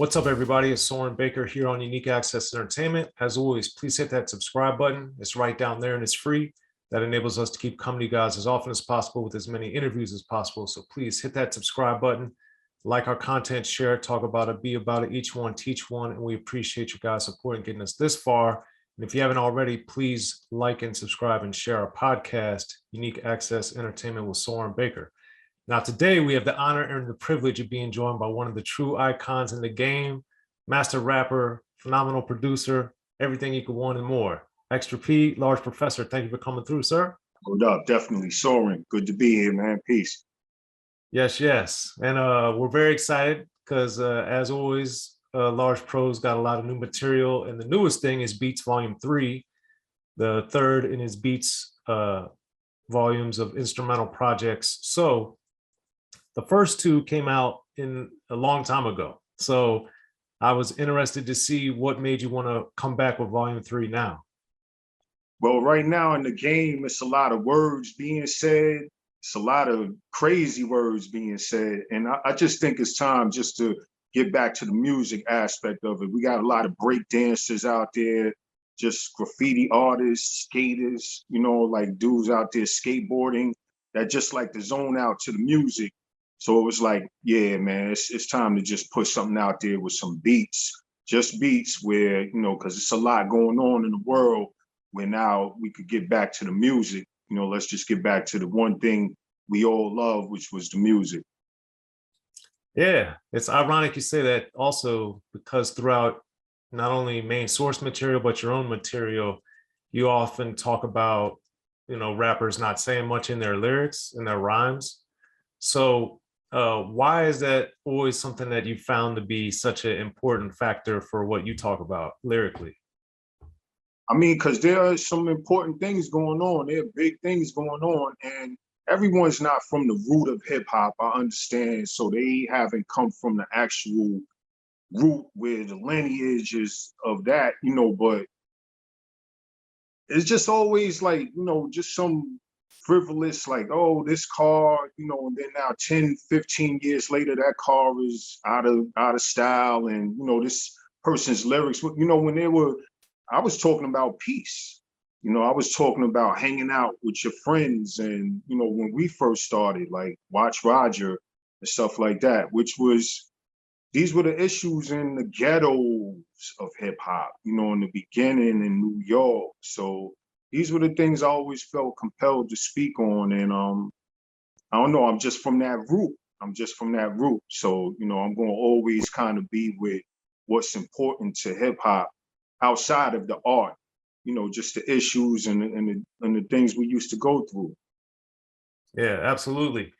What's up, everybody? It's Soren Baker here on Unique Access Entertainment. As always, please hit that subscribe button. It's right down there and it's free. That enables us to keep coming to you guys as often as possible with as many interviews as possible. So please hit that subscribe button, like our content, share it, talk about it, be about it, each one, teach one. And we appreciate you guys supporting getting us this far. And if you haven't already, please like and subscribe and share our podcast, Unique Access Entertainment with Soren Baker. Now, today we have the honor and the privilege of being joined by one of the true icons in the game, master rapper, phenomenal producer, everything you could want and more. Extra P, Large Professor, thank you for coming through, sir. Hold up, definitely. Soren, good to be here, man. Peace. Yes, yes. And we're very excited because as always, Large Pro's got a lot of new material. And the newest thing is Beatz Volume 3, the third in his Beatz volumes of instrumental projects. So the first two came out in a long time ago. So I was interested to see what made you want to come back with Volume 3 now. Well, right now in the game, it's a lot of words being said. It's a lot of crazy words being said. And I just think it's time just to get back to the music aspect of it. We got a lot of break dancers out there, just graffiti artists, skaters, you know, like dudes out there skateboarding that just like to zone out to the music. So it was like, yeah, man, it's time to just put something out there with some beats, just beats where, you know, because it's a lot going on in the world where now we could get back to the music. You know, let's just get back to the one thing we all love, which was the music. Yeah, it's ironic you say that also because throughout not only main source material, but your own material, you often talk about, you know, rappers not saying much in their lyrics and their rhymes. So why is that always something that you found to be such an important factor for what you talk about lyrically? I mean, because there are some important things going on. There are big things going on, and everyone's not from the root of hip hop, I understand. So they haven't come from the actual root where the lineage is of that, you know, but it's just always like, you know, just some frivolous, like, oh, this car, you know, and then now 10, 15 years later, that car is out of style. And, you know, this person's lyrics, you know, I was talking about peace. You know, I was talking about hanging out with your friends. And, you know, when we first started, like Watch Roger and stuff like that, these were the issues in the ghettos of hip hop, you know, in the beginning in New York. So these were the things I always felt compelled to speak on. And I don't know, I'm just from that root. So, you know, I'm going to always kind of be with what's important to hip hop outside of the art, you know, just the issues and the things we used to go through. Yeah, absolutely.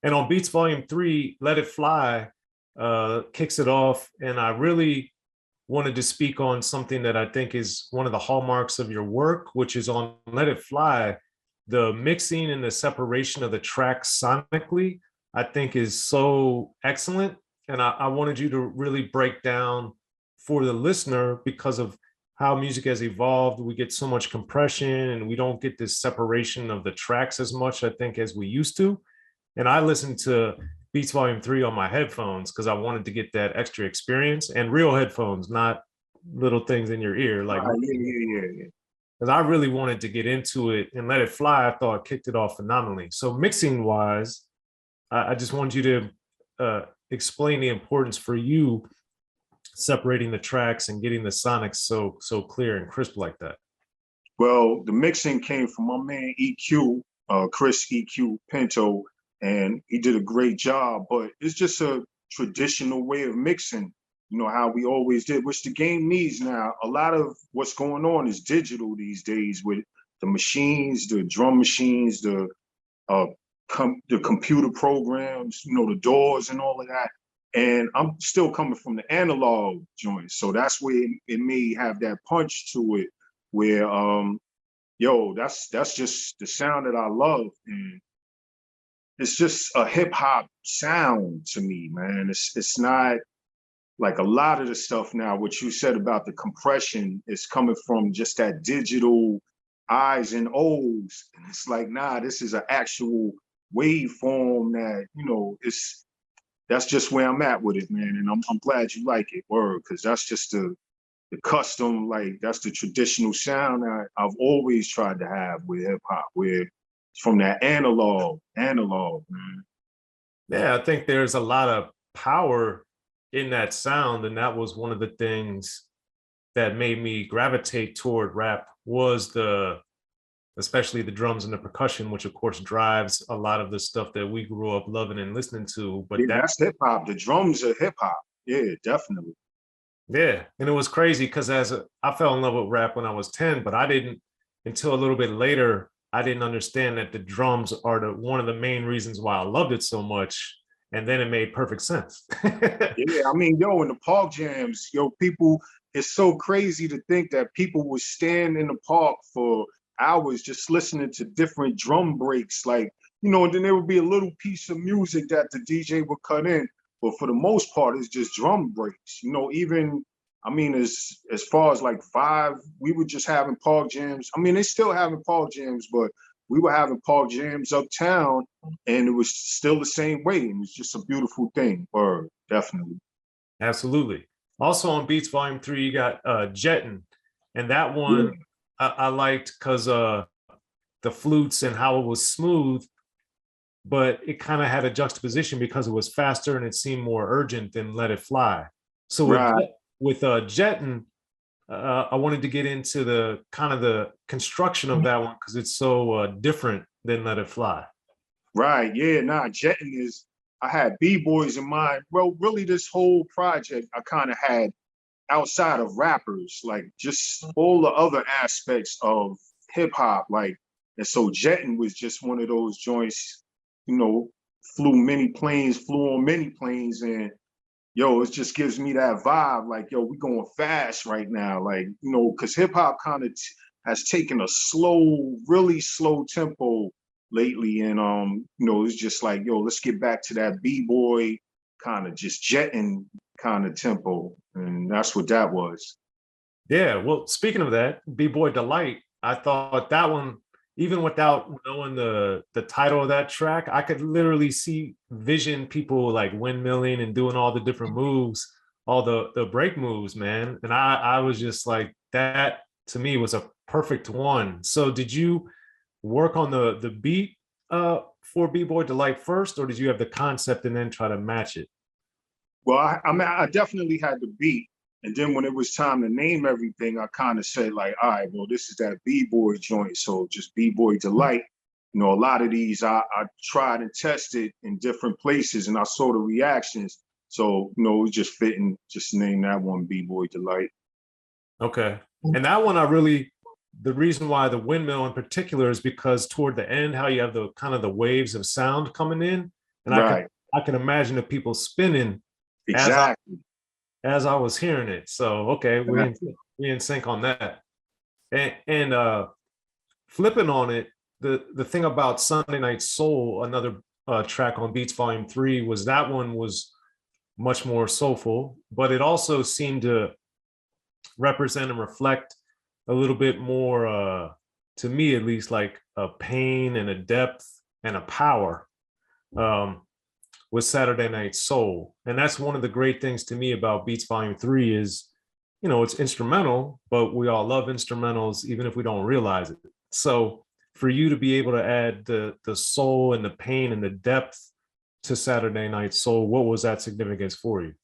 And on Beatz Volume 3, Let It Fly kicks it off. And I really wanted to speak on something that I think is one of the hallmarks of your work, which is on Let It Fly. The mixing and the separation of the tracks sonically, I think is so excellent. And I wanted you to really break down for the listener because of how music has evolved. We get so much compression and we don't get this separation of the tracks as much, I think, as we used to. And I listened to Beatz Volume 3 on my headphones because I wanted to get that extra experience, and real headphones, not little things in your ear. Like, yeah. Because I really wanted to get into it, and Let It Fly, I thought kicked it off phenomenally. So mixing wise, I just wanted you to explain the importance for you separating the tracks and getting the sonics so clear and crisp like that. Well, the mixing came from my man EQ, Chris EQ Pinto, and he did a great job, but it's just a traditional way of mixing, you know, how we always did, which the game needs now. A lot of what's going on is digital these days with the machines, the drum machines, the computer programs, you know, the doors and all of that. And I'm still coming from the analog joint. So that's where it may have that punch to it where, yo, that's just the sound that I love. And it's just a hip hop sound to me, man. It's not like a lot of the stuff now, what you said about the compression is coming from just that digital I's and O's. And it's like, nah, this is an actual waveform that, you know, that's just where I'm at with it, man. And I'm glad you like it, word, because that's just the custom, like that's the traditional sound that I've always tried to have with hip hop, where it's from that analog, man. Yeah, I think there's a lot of power in that sound, and that was one of the things that made me gravitate toward rap was especially the drums and the percussion, which of course drives a lot of the stuff that we grew up loving and listening to. But Yeah, that's hip hop. The drums are hip hop. Yeah, definitely. yeah, and it was crazy because I fell in love with rap when I was 10, but I didn't until a little bit later. I didn't understand that the drums are one of the main reasons why I loved it so much, and then it made perfect sense. Yeah, I mean, yo, in the park jams, yo, people, it's so crazy to think that people would stand in the park for hours just listening to different drum breaks. Like, and then there would be a little piece of music that the DJ would cut in. But for the most part, it's just drum breaks. Even, I mean, as far as like we were just having park jams. I mean, they still having park jams, but we were having park jams uptown, and it was still the same way. And it's just a beautiful thing, or definitely. Absolutely. Also on Beats Volume 3, you got Jettin'. And that one I liked because the flutes and how it was smooth, but it kind of had a juxtaposition because it was faster and it seemed more urgent than Let It Fly. So with Jettin', I wanted to get into the kind of the construction of that one because it's so different than Let It Fly. Right. Yeah. Nah. Jettin' is. I had B-boys in mind. Well, really, this whole project I kind of had outside of rappers, like just all the other aspects of hip hop, like, and so Jettin' was just one of those joints. Flew on many planes, and yo, it just gives me that vibe, like, yo, we going fast right now, like, because hip hop kind of has taken a really slow tempo lately, and it's just like, yo, let's get back to that b-boy kind of just jetting kind of tempo, and that's what that was. Yeah, well, speaking of that, B-Boy Delight, I thought that one, even without knowing the title of that track, I could literally vision people like windmilling and doing all the different moves, all the break moves, man. And I was just like, that to me was a perfect one. So did you work on the beat for B-Boy Delight first, or did you have the concept and then try to match it? Well, I mean, I definitely had the beat. And then when it was time to name everything, I kind of said like, all right, well, this is that B-Boy joint. So just B-Boy Delight. A lot of these I tried and tested in different places, and I saw the reactions. So, it was just fitting, just name that one B-Boy Delight. Okay. And that one the reason why the windmill in particular is because toward the end, how you have the kind of the waves of sound coming in. And right. I can imagine the people spinning exactly as I was hearing it. So, okay, we in sync on that. And flipping on it, the thing about Sunday Night Soul, another track on Beats Volume 3, was that one was much more soulful, but it also seemed to represent and reflect a little bit more, to me at least, like a pain and a depth and a power with Saturday Night Soul. And that's one of the great things to me about Beats Volume 3 is, it's instrumental, but we all love instrumentals, even if we don't realize it. So for you to be able to add the soul and the pain and the depth to Saturday Night Soul, what was that significance for you?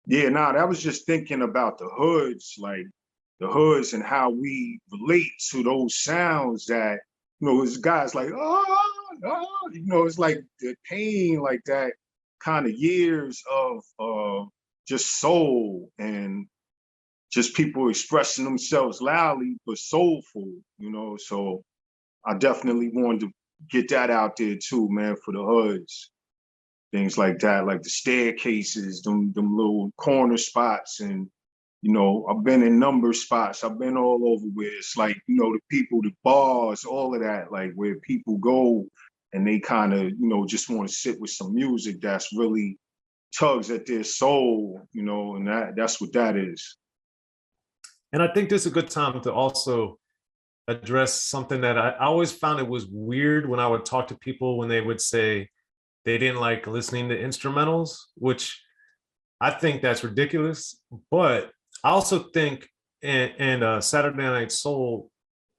Yeah, that was just thinking about the hoods, like the hoods and how we relate to those sounds that, it's guys like, it's like the pain, like that kind of years of just soul and just people expressing themselves loudly but soulful, so I definitely wanted to get that out there too, man, for the hoods. Things like that, like the staircases, them little corner spots, and I've been in number spots. I've been all over where it's like, the people, the bars, all of that, like where people go and they kind of, just want to sit with some music that's really tugs at their soul, and that's what that is. And I think this is a good time to also address something that I always found it was weird when I would talk to people when they would say they didn't like listening to instrumentals, which I think that's ridiculous. But I also think, and Saturday Night Soul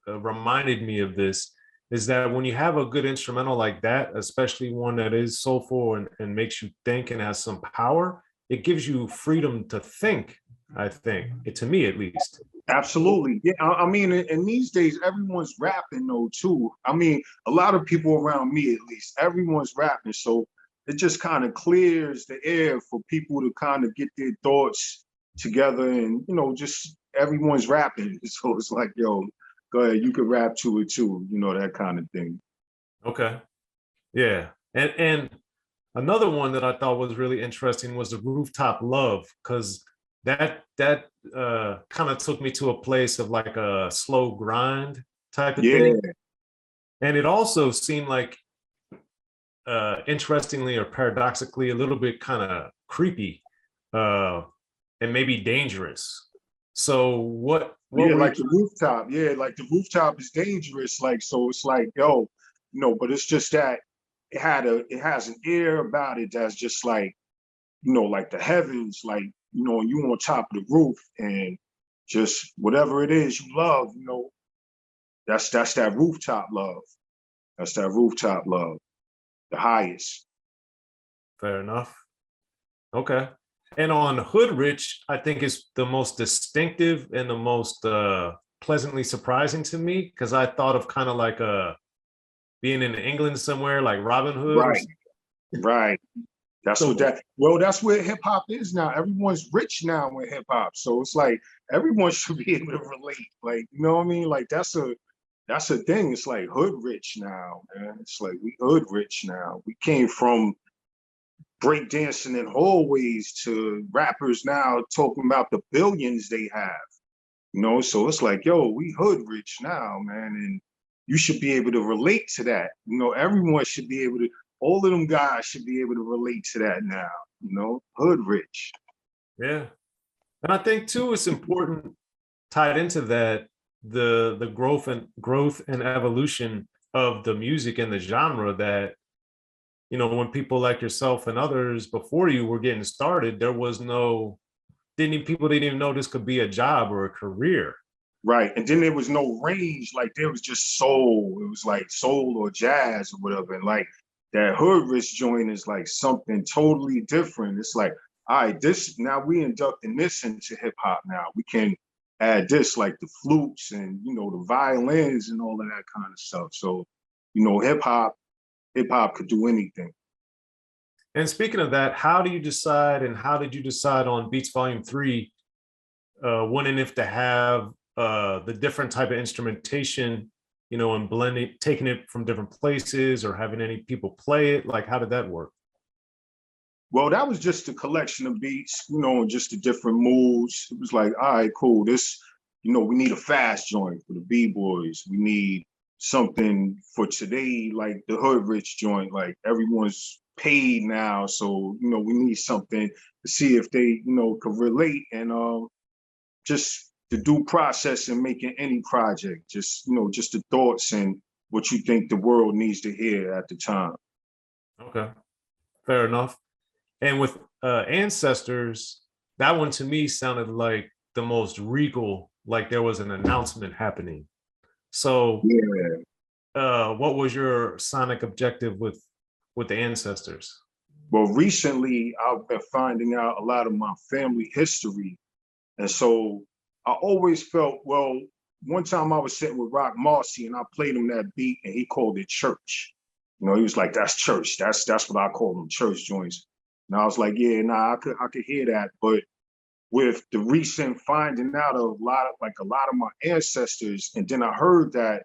reminded me of this, is that when you have a good instrumental like that, especially one that is soulful and makes you think and has some power, it gives you freedom to think, I think, to me at least. Absolutely. Yeah. I mean, and these days, everyone's rapping though, too. I mean, a lot of people around me, at least, everyone's rapping. So it just kind of clears the air for people to kind of get their thoughts together and, you know, just everyone's rapping. So it's like, yo, go ahead, you could rap to it too, you know, that kind of thing. Okay. Yeah. And another one that I thought was really interesting was the Rooftop Love, because that kind of took me to a place of like a slow grind type of Yeah. thing. And it also seemed like interestingly or paradoxically a little bit kind of creepy and maybe dangerous. So what Yeah, were like the rooftop. Yeah, like the rooftop is dangerous. Like, so it's like, yo, you know, but it's just that it has an air about it that's just like, you know, like the heavens, like, you know, you on top of the roof and just whatever it is you love, you know, that's that rooftop love. That's that rooftop love, the highest. fair enough? Okay. And on Hood Rich, I think is the most distinctive and the most pleasantly surprising to me, because I thought of kind of like being in England somewhere like Robin Hood or Right, right. That's what so. that, well, that's where hip hop is now. Everyone's rich now with hip hop. So it's like everyone should be able to relate. Like, you know what I mean? Like that's a thing. It's like hood rich now, man. It's like we hood rich now. We came from breakdancing in hallways to rappers now talking about the billions they have. You know, so it's like, yo, we hood rich now, man. And you should be able to relate to that. You know, everyone should be able to, all of them guys should be able to relate to that now, you know, hood rich. Yeah. And I think too it's important tied into that the growth and evolution of the music and the genre, that when people like yourself and others before you were getting started, there was no people didn't even know this could be a job or a career. Right. And then there was no range, like there was just soul. It was like soul or jazz or whatever. And like that hood rich joint is like something totally different. It's like, all right, this now we inducting this into hip hop now. We can add this like the flutes and the violins and all of that kind of stuff. So, hip hop could do anything. And speaking of that, how do you decide, and how did you decide on Beatz Volume 3, when and if to have the different type of instrumentation, and blending, taking it from different places, or having any people play it? Like, how did that work? Well, that was just a collection of beats, and just the different moves. It was like, all right, cool. This, we need a fast joint for the B-boys. We need something for today, like the hood rich joint. Like everyone's paid now, so we need something to see if they, could relate, and just the due process in making any project. Just just the thoughts and what you think the world needs to hear at the time. Okay, fair enough. And with Ancestors, that one to me sounded like the most regal, like there was an announcement happening. So, Yeah. what was your sonic objective with the Ancestors? Well, recently I've been finding out a lot of my family history. And so I always felt, well, one time I was sitting with Roc Marciano and I played him that beat and he called it church. He was like, that's church. That's what I call them, church joints. And I was like, yeah, nah, I could hear that. But with the recent finding out of a lot of my ancestors, and then I heard that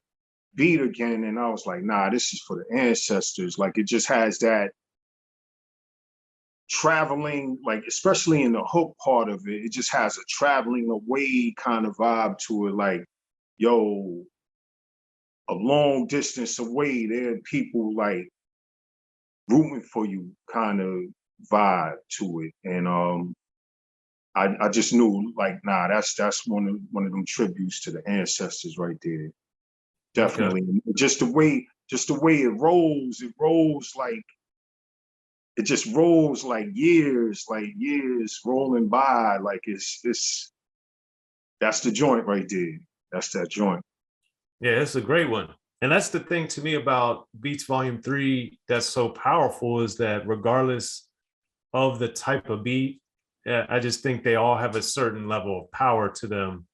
beat again, and I was like, nah, this is for the ancestors. Like it just has that traveling, like especially in the hook part of it, it just has a traveling away kind of vibe to it. Like, yo, a long distance away, there are people like rooting for you kind of vibe to it. And I just knew like, nah, that's one of them tributes to the ancestors right there. Definitely. Okay. Just the way it rolls like it just rolls like years rolling by. Like it's that's the joint right there. That's that joint. Yeah, it's a great one. And that's the thing to me about Beatz Volume 3 that's so powerful, is that regardless of the type of beat, I just think they all have a certain level of power to them.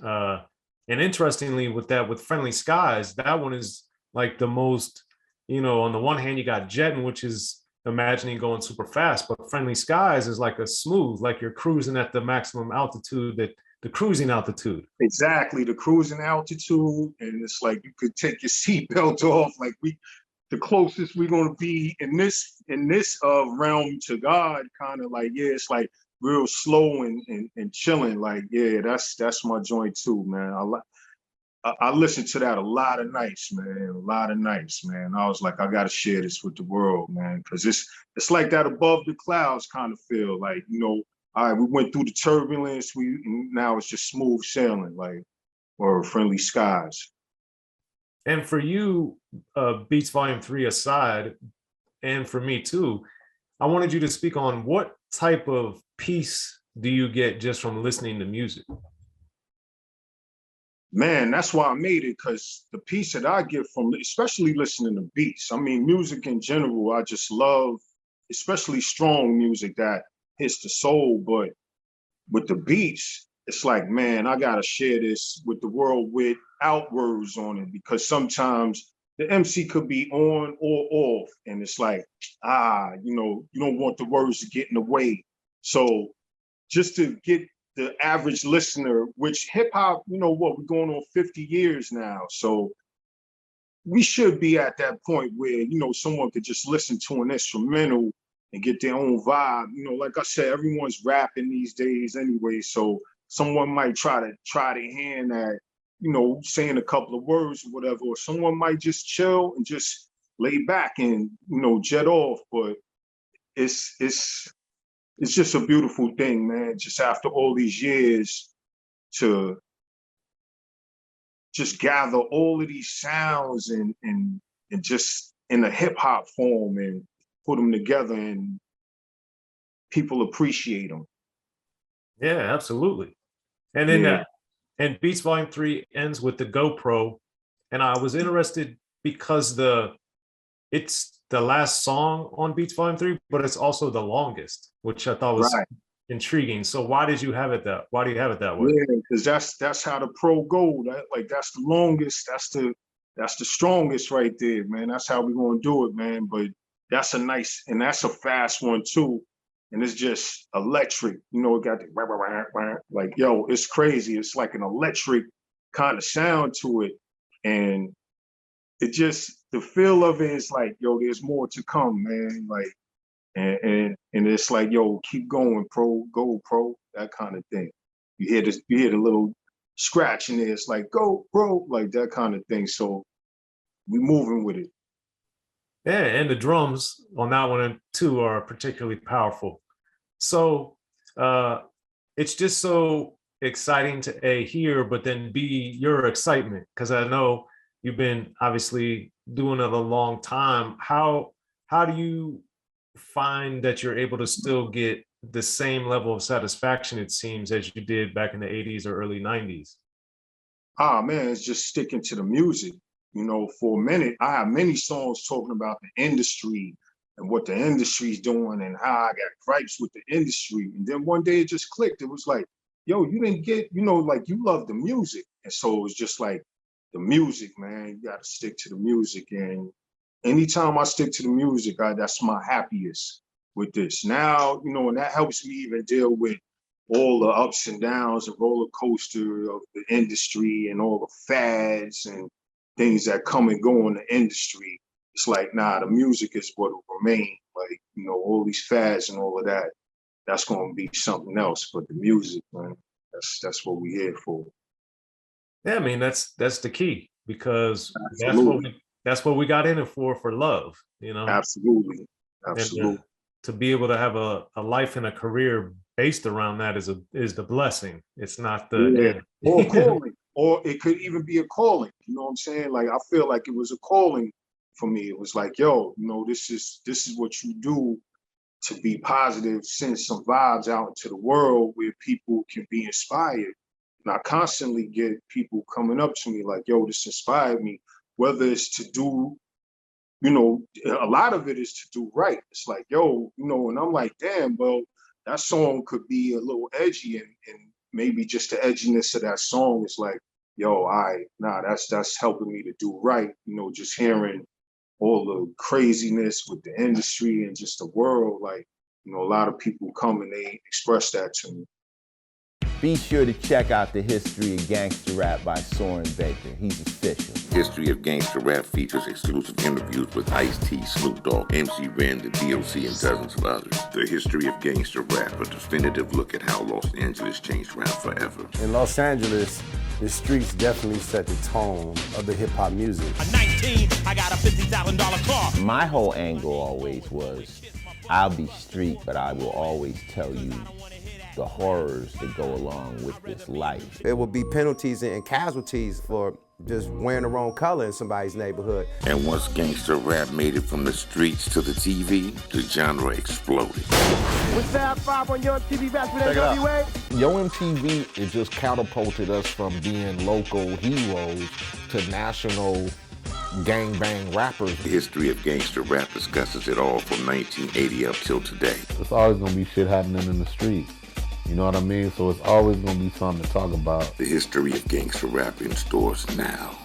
And interestingly, with Friendly Skies, that one is like the most, on the one hand, you got Jetting, which is imagining going super fast, but Friendly Skies is like a smooth, like you're cruising at the maximum altitude, that the cruising altitude. Exactly, the cruising altitude, and it's like you could take your seatbelt off. Like the closest we're gonna be in this realm to God, kind of like, yeah, it's like real slow and chilling. Like, yeah, that's my joint too, man. I listened to that a lot of nights, man. A lot of nights, man. I was like, I gotta share this with the world, man, because it's like that above the clouds kind of feel. Like, all right, we went through the turbulence. Now it's just smooth sailing, like, or Friendly Skies. And for you, Beatz Volume 3 aside, and for me too, I wanted you to speak on what type of peace do you get just from listening to music? Man, that's why I made it, because the peace that I get from, especially listening to beats. I mean, music in general, I just love, especially strong music that hits the soul. But with the beats, it's like, man, I gotta share this with the world without words on it, because sometimes the MC could be on or off, and it's like, you don't want the words to get in the way. So just to get the average listener, which hip hop, we're going on 50 years now. So we should be at that point where, someone could just listen to an instrumental and get their own vibe. Like I said, everyone's rapping these days anyway. So someone might try their hand at, saying a couple of words or whatever, or someone might just chill and just lay back and, jet off. But it's just a beautiful thing, man. Just after all these years, to just gather all of these sounds and just in a hip hop form and put them together, and people appreciate them. Yeah, absolutely. And then and Beatz Volume 3 ends with the GoPro. And I was interested because it's the last song on Beatz Volume 3, but it's also the longest, which I thought was intriguing. So why do you have it that way? Yeah, because that's how the pro go. That's the longest, that's the strongest right there, man. That's how we're gonna do it, man. But that's that's a fast one too. And it's just electric. It got the like, yo, it's crazy. It's like an electric kind of sound to it. And the feel of it is like, yo, there's more to come, man. Like, and it's like, yo, keep going, pro, go, pro, that kind of thing. You hear the little scratch in there. It's like, go, bro, like that kind of thing. So we moving with it. Yeah, and the drums on that one too are particularly powerful. So it's just so exciting to A, hear, but then B, your excitement, because I know you've been obviously doing it a long time. How do you find that you're able to still get the same level of satisfaction, it seems, as you did back in the 80s or early 90s? Man, it's just sticking to the music. For a minute, I have many songs talking about the industry and what the industry's doing and how I got gripes with the industry. And then one day it just clicked. It was like, yo, you didn't get, like, you love the music. And so it was just like, the music, man, you got to stick to the music. And anytime I stick to the music, that's my happiest with this. Now, and that helps me even deal with all the ups and downs and roller coaster of the industry and all the fads and things that come and go in the industry. It's like, nah, the music is what will remain. Like, all these fads and all of that, that's going to be something else. But the music, man, that's what we're here for. Yeah, I mean, that's the key, because Absolutely. that's what we got in it for love, Absolutely. And Absolutely. to be able to have a life and a career based around that is the blessing. It's not the end. Or calling, or it could even be a calling. You know what I'm saying? Like, I feel like it was a calling for me. It was like, yo, this is what you do to be positive, send some vibes out into the world where people can be inspired. And I constantly get people coming up to me like, yo, this inspired me, whether it's to do, you know, a lot of it is to do right. It's like, yo, you know, and I'm like, damn, well, that song could be a little edgy, and maybe just the edginess of that song is like, yo, that's helping me to do right. You know, just hearing all the craziness with the industry and just the world, like, you know, a lot of people come and they express that to me. Be sure to check out the History of Gangster Rap by Soren Baker. He's official. History of Gangster Rap features exclusive interviews with Ice-T, Snoop Dogg, MC Ren, the D.O.C, and dozens of others. The History of Gangster Rap, a definitive look at how Los Angeles changed rap forever. In Los Angeles, the streets definitely set the tone of the hip-hop music. At 19, I got a $50,000 car. My whole angle always was, I'll be street, but I will always tell you the horrors that go along with this life. There will be penalties and casualties for just wearing the wrong color in somebody's neighborhood. And once gangster rap made it from the streets to the TV, the genre exploded. With Fab 5 on Yo MTV Raps with NWA. Yo MTV, it just catapulted us from being local heroes to national gangbang rappers. The History of Gangster Rap discusses it all from 1980 up till today. It's always gonna be shit happening in the streets. You know what I mean? So it's always gonna be something to talk about. The History of Gangster Rap in stores now.